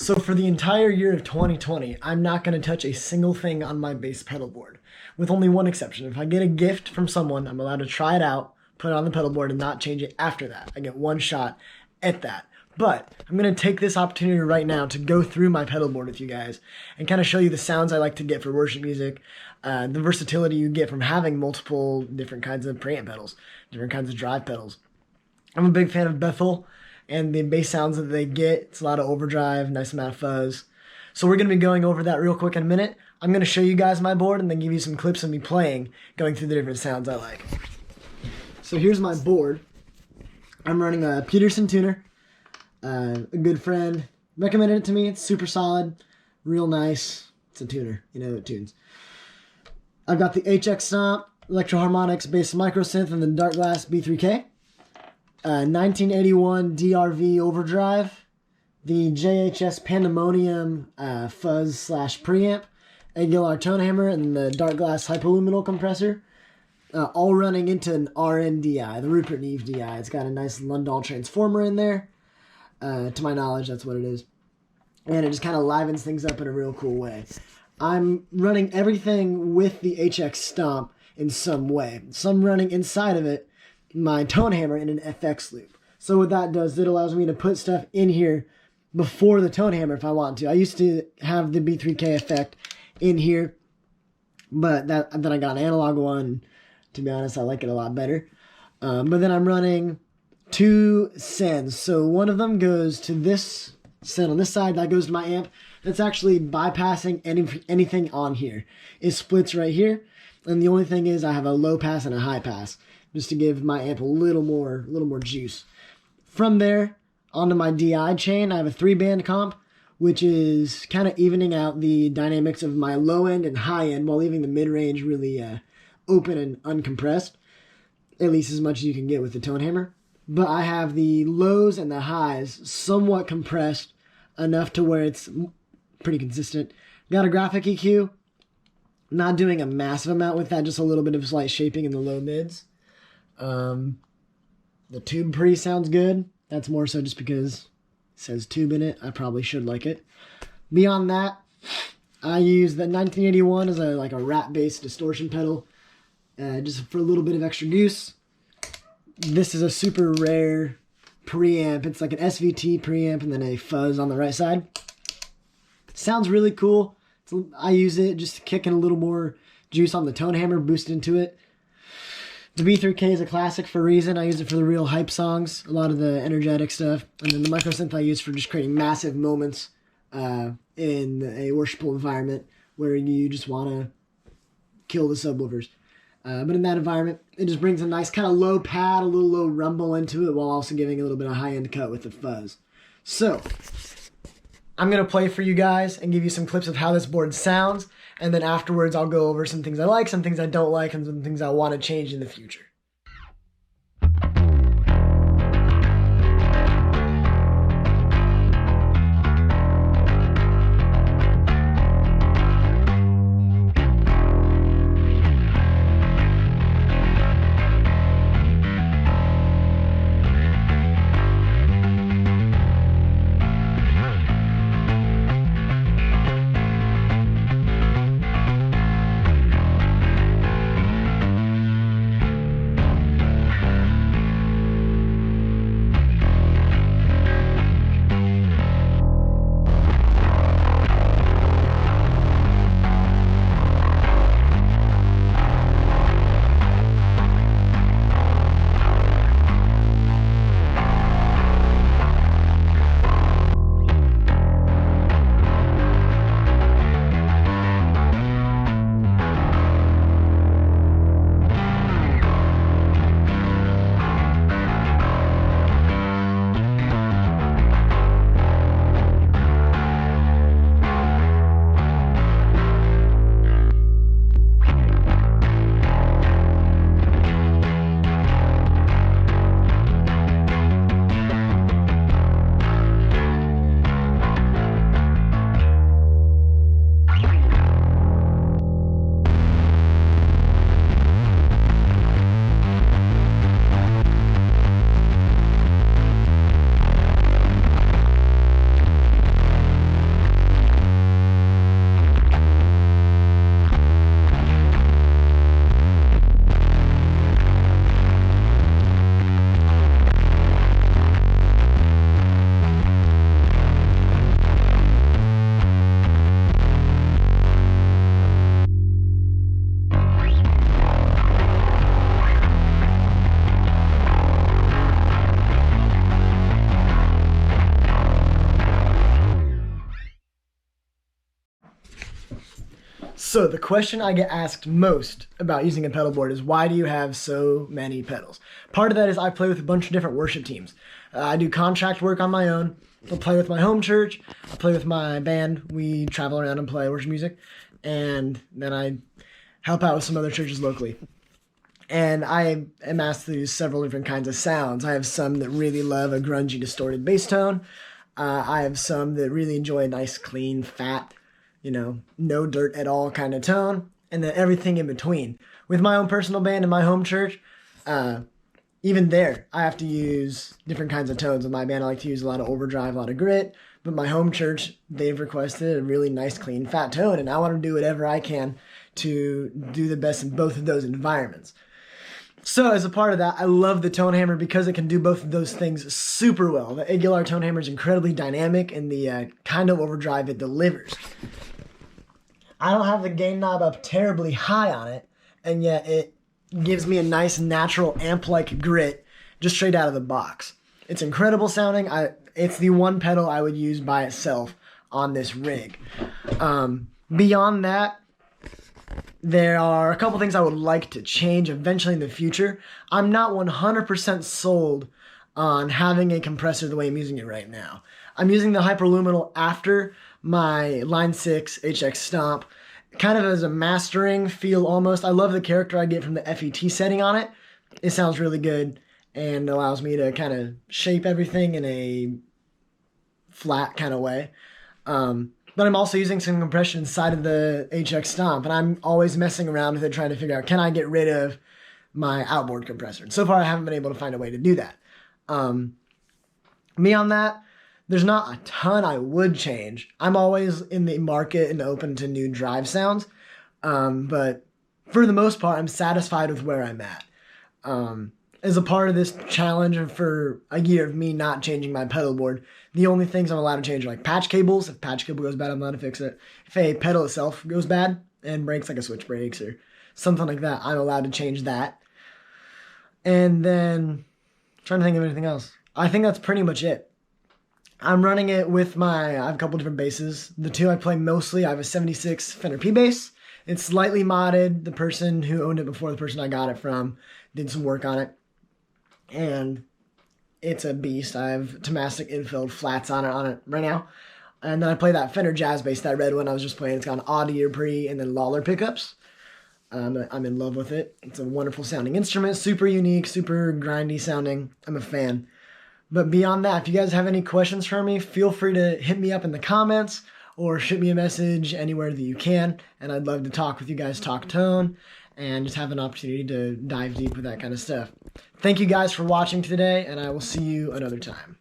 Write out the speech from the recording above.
So for the entire year of 2020, I'm not going to touch a single thing on my bass pedal board, with only one exception. If I get a gift from someone, I'm allowed to try it out, put it on the pedal board, and not change it after that. I get one shot at that. But I'm going to take this opportunity right now to go through my pedal board with you guys and kind of show you the sounds I like to get for worship music, the versatility you get from having multiple different kinds of preamp pedals, different kinds of drive pedals. I'm a big fan of Bethel and the bass sounds that they get. It's a lot of overdrive, nice amount of fuzz. So we're going to be going over that real quick in a minute. I'm going to show you guys my board and then give you some clips of me playing, going through the different sounds I like. So here's my board. I'm running a Peterson tuner. A good friend recommended it to me. It's super solid, real nice. It's a tuner, you know, it tunes. I've got the EHX Stomp, Electro Harmonix bass micro synth, and the Darkglass B3K. 1981 DRV overdrive, the JHS Pandamonium fuzz / preamp, Aguilar Tonehammer, and the Darkglass Hyper Luminal compressor, all running into an RNDI, the Rupert Neve DI. It's got a nice Lundahl transformer in there. To my knowledge, that's what it is. And it just kind of livens things up in a real cool way. I'm running everything with the EHX Stomp in some way. Some running inside of it, my Tonehammer in an FX loop. So what that does, it allows me to put stuff in here before the Tonehammer if I want to. I used to have the B3K effect in here, but then I got an analog one. To be honest, I like it a lot better. But then I'm running two sends. So one of them goes to this send on this side, that goes to my amp. That's actually bypassing anything on here. It splits right here, and the only thing is I have a low pass and a high pass, just to give my amp a little more juice. From there, onto my DI chain, I have a 3-band comp, which is kind of evening out the dynamics of my low end and high end while leaving the mid-range really open and uncompressed, at least as much as you can get with the Tonehammer. But I have the lows and the highs somewhat compressed enough to where it's pretty consistent. Got a graphic EQ, not doing a massive amount with that, just a little bit of slight shaping in the low mids. The tube pre sounds good. That's more so just because it says tube in it. I probably should like it. Beyond that, I use the 1981 as a rat-based distortion pedal, just for a little bit of extra goose. This is a super rare preamp. It's like an SVT preamp and then a fuzz on the right side. Sounds really cool. I use it just to kick in a little more juice on the Tonehammer, boost into it. The B3K is a classic for a reason. I use it for the real hype songs, a lot of the energetic stuff. And then the micro synth I use for just creating massive moments in a worshipful environment where you just want to kill the subwoofers. But in that environment, it just brings a nice kind of low pad, a little low rumble into it while also giving a little bit of high-end cut with the fuzz. So, I'm going to play for you guys and give you some clips of how this board sounds, and then afterwards I'll go over some things I like, some things I don't like, and some things I want to change in the future. So the question I get asked most about using a pedal board is, why do you have so many pedals? Part of that is I play with a bunch of different worship teams. I do contract work on my own. I play with my home church. I play with my band. We travel around and play worship music. And then I help out with some other churches locally. And I am asked to use several different kinds of sounds. I have some that really love a grungy, distorted bass tone. I have some that really enjoy a nice, clean, fat, no dirt at all kind of tone. And then everything in between. With my own personal band and my home church, even there, I have to use different kinds of tones. With my band, I like to use a lot of overdrive, a lot of grit. But my home church, they've requested a really nice, clean, fat tone. And I want to do whatever I can to do the best in both of those environments. So as a part of that, I love the Tonehammer because it can do both of those things super well. The Aguilar Tonehammer is incredibly dynamic in the kind of overdrive it delivers. I don't have the gain knob up terribly high on it, and yet it gives me a nice natural amp-like grit just straight out of the box. It's incredible sounding. It's the one pedal I would use by itself on this rig. Beyond that, there are a couple things I would like to change eventually in the future. I'm not 100% sold on having a compressor the way I'm using it right now. I'm using the Hyper Luminal after my Line 6 HX Stomp, kind of as a mastering feel almost. I love the character I get from the FET setting on it. It sounds really good and allows me to kind of shape everything in a flat kind of way. But I'm also using some compression inside of the HX Stomp, and I'm always messing around with it, trying to figure out, can I get rid of my outboard compressor? And so far, I haven't been able to find a way to do that. Beyond that, there's not a ton I would change. I'm always in the market and open to new drive sounds, but for the most part, I'm satisfied with where I'm at. As a part of this challenge and for a year of me not changing my pedal board, the only things I'm allowed to change are like patch cables. If patch cable goes bad, I'm allowed to fix it. If a pedal itself goes bad and breaks, like a switch breaks or something like that, I'm allowed to change that. And then, trying to think of anything else. I think that's pretty much it. I'm running it with I have a couple different basses. The two I play mostly, I have a 76 Fender P bass. It's slightly modded. The person who owned it before the person I got it from did some work on it. And it's a beast. I have Tomastic infilled flats on it right now. And then I play that Fender Jazz bass, that red one I was just playing. It's got an Audier pre and then Lawler pickups. I'm in love with it. It's a wonderful sounding instrument, super unique, super grindy sounding. I'm a fan. But beyond that, if you guys have any questions for me, feel free to hit me up in the comments or shoot me a message anywhere that you can. And I'd love to talk with you guys, talk tone, and just have an opportunity to dive deep with that kind of stuff. Thank you guys for watching today, and I will see you another time.